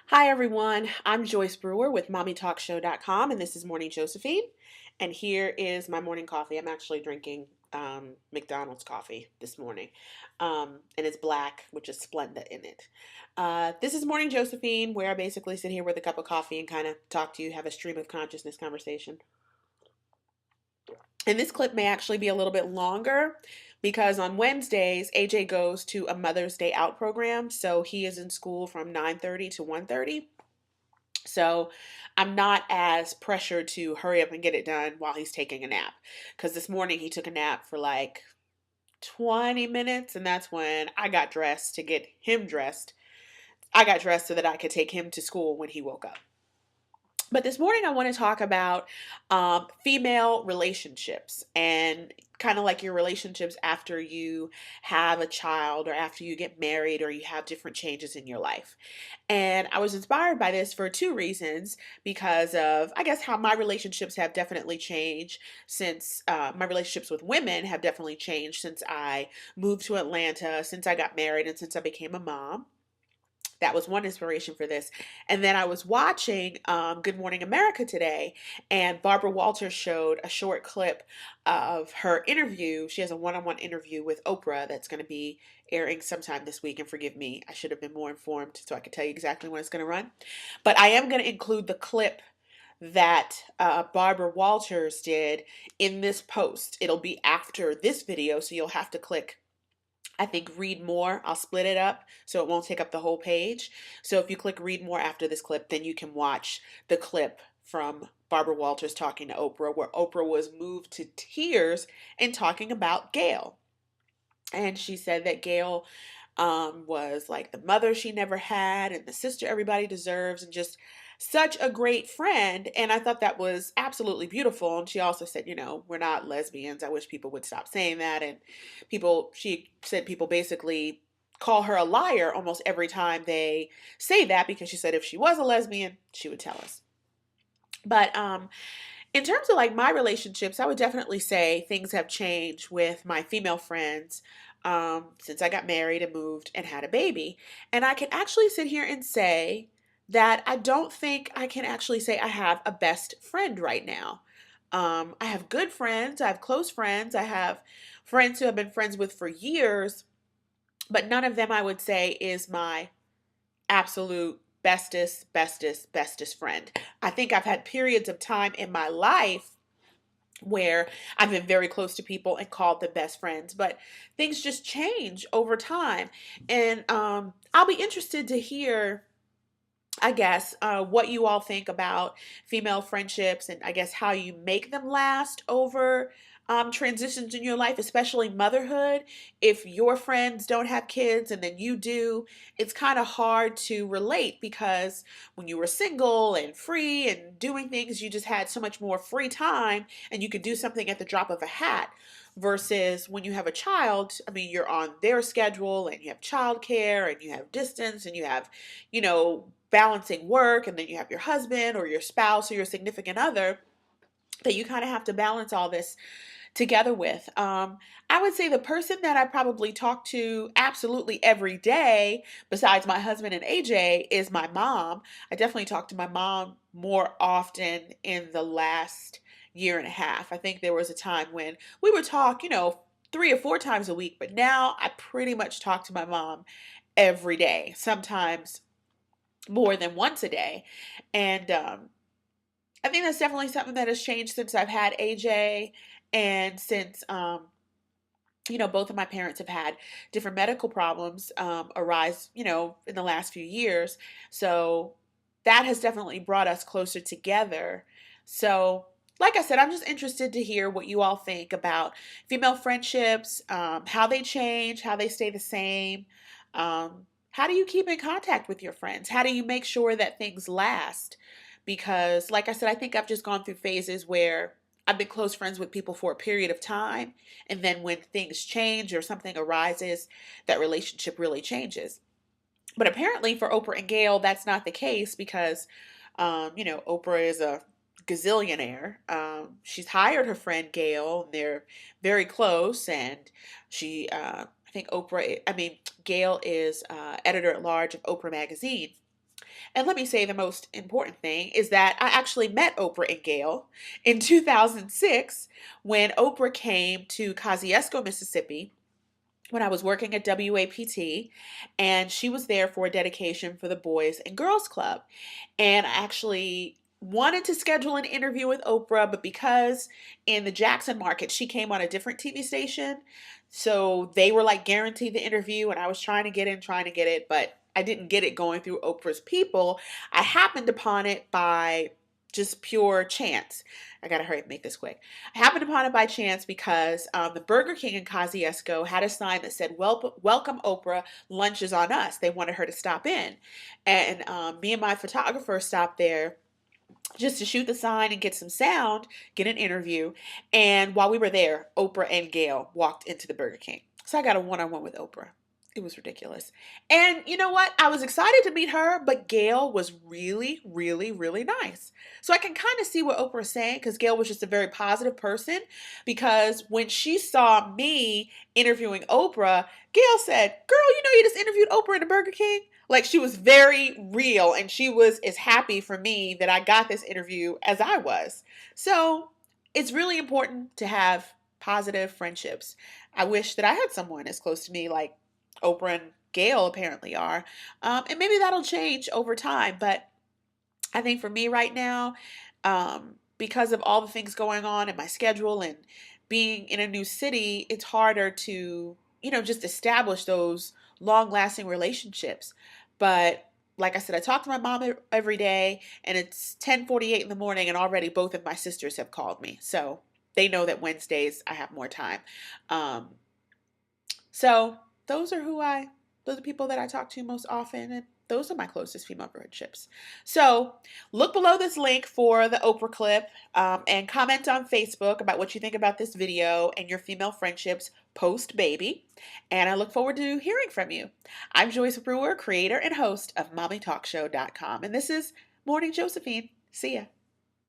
Hi everyone, I'm Joyce Brewer with MommyTalkShow.com and this is Morning Josephine. And here is my morning coffee. I'm actually drinking McDonald's coffee this morning. And it's black, which is Splenda in it. This is Morning Josephine, where I basically sit here with a cup of coffee and kind of talk to you, have a stream of consciousness conversation. And this clip may actually be a little bit longer because on Wednesdays, AJ goes to a Mother's Day Out program. So he is in school from 9:30 to 1:30. So I'm not as pressured to hurry up and get it done while he's taking a nap. Because this morning he took a nap for like 20 minutes, and that's when I got dressed to get him dressed. I got dressed so that I could take him to school when he woke up. But this morning, I want to talk about female relationships and kind of like your relationships after you have a child or after you get married or you have different changes in your life. And I was inspired by this for two reasons because of, I guess, how my relationships have definitely changed since my relationships with women have definitely changed since I moved to Atlanta, since I got married, and since I became a mom. That was one inspiration for this. And then I was watching Good Morning America today, and Barbara Walters showed a short clip of her interview. She has a one-on-one interview with Oprah that's going to be airing sometime this week. And forgive me, I should have been more informed so I could tell you exactly when it's going to run. But I am going to include the clip that Barbara Walters did in this post. It'll be after this video, so you'll have to click, I think, read more. I'll split it up so it won't take up the whole page. So if you click read more after this clip, then you can watch the clip from Barbara Walters talking to Oprah, where Oprah was moved to tears and talking about Gayle. And she said that Gayle was like the mother she never had and the sister everybody deserves and just such a great friend. And I thought that was absolutely beautiful. And she also said, we're not lesbians. I wish people would stop saying that. And she said people basically call her a liar almost every time they say that, because she said if she was a lesbian, she would tell us. But in terms of like my relationships, I would definitely say things have changed with my female friends since I got married and moved and had a baby. And I can actually sit here and say that I don't think I can actually say I have a best friend right now. I have good friends, I have close friends, I have friends who I've been friends with for years, but none of them I would say is my absolute bestest friend. I think I've had periods of time in my life where I've been very close to people and called them best friends, but things just change over time. And I'll be interested to hear, I guess, what you all think about female friendships and I guess how you make them last over transitions in your life, especially motherhood. If your friends don't have kids and then you do, it's kind of hard to relate because when you were single and free and doing things, you just had so much more free time and you could do something at the drop of a hat. Versus when you have a child, I mean, you're on their schedule and you have childcare and you have distance and you have, balancing work, and then you have your husband or your spouse or your significant other that you kind of have to balance all this together with. I would say the person that I probably talk to absolutely every day, besides my husband and AJ, is my mom. I definitely talk to my mom more often in the last year and a half. I think there was a time when we would talk, 3 or 4 times a week, but now I pretty much talk to my mom every day, sometimes more than once a day. And I think that's definitely something that has changed since I've had AJ and since, both of my parents have had different medical problems arise, in the last few years. So that has definitely brought us closer together. So, like I said, I'm just interested to hear what you all think about female friendships, how they change, how they stay the same. How do you keep in contact with your friends? How do you make sure that things last? Because, like I said, I think I've just gone through phases where I've been close friends with people for a period of time. And then when things change or something arises, that relationship really changes. But apparently for Oprah and Gayle, that's not the case because, Oprah is a gazillionaire. She's hired her friend Gayle, and they're very close. And I think Gayle is editor at large of Oprah magazine. And let me say the most important thing is that I actually met Oprah and Gayle in 2006 when Oprah came to Kosciuszko, Mississippi, when I was working at WAPT, and she was there for a dedication for the Boys and Girls Club. And I actually wanted to schedule an interview with Oprah, but because in the Jackson market she came on a different TV station, so they were like guaranteed the interview, and I was trying to get in, trying to get it, but I didn't get it going through Oprah's people. I happened upon it by just pure chance. I gotta hurry up and make this quick. I happened upon it by chance because the Burger King in Kosciuszko had a sign that said, Welcome Oprah, lunch is on us. They wanted her to stop in. And me and my photographer stopped there just to shoot the sign and get some sound, get an interview. And while we were there, Oprah and Gayle walked into the Burger King. So I got a one-on-one with Oprah. It was ridiculous. And you know what? I was excited to meet her, but Gayle was really, really, really nice. So I can kind of see what Oprah's saying because Gayle was just a very positive person. Because when she saw me interviewing Oprah, Gayle said, Girl, you know you just interviewed Oprah in the Burger King? Like she was very real and she was as happy for me that I got this interview as I was. So it's really important to have positive friendships. I wish that I had someone as close to me like Oprah and Gayle apparently are. And maybe that'll change over time. But I think for me right now, because of all the things going on in my schedule and being in a new city, it's harder to, just establish those long lasting relationships. But like I said, I talk to my mom every day, and it's 10:48 in the morning, and already both of my sisters have called me. So they know that Wednesdays I have more time. Um, so those are those are people that I talk to most often, and those are my closest female friendships. So look below this link for the Oprah clip, and comment on Facebook about what you think about this video and your female friendships post baby. And I look forward to hearing from you. I'm Joyce Brewer, creator and host of MommyTalkShow.com, and this is Morning Josephine. See ya.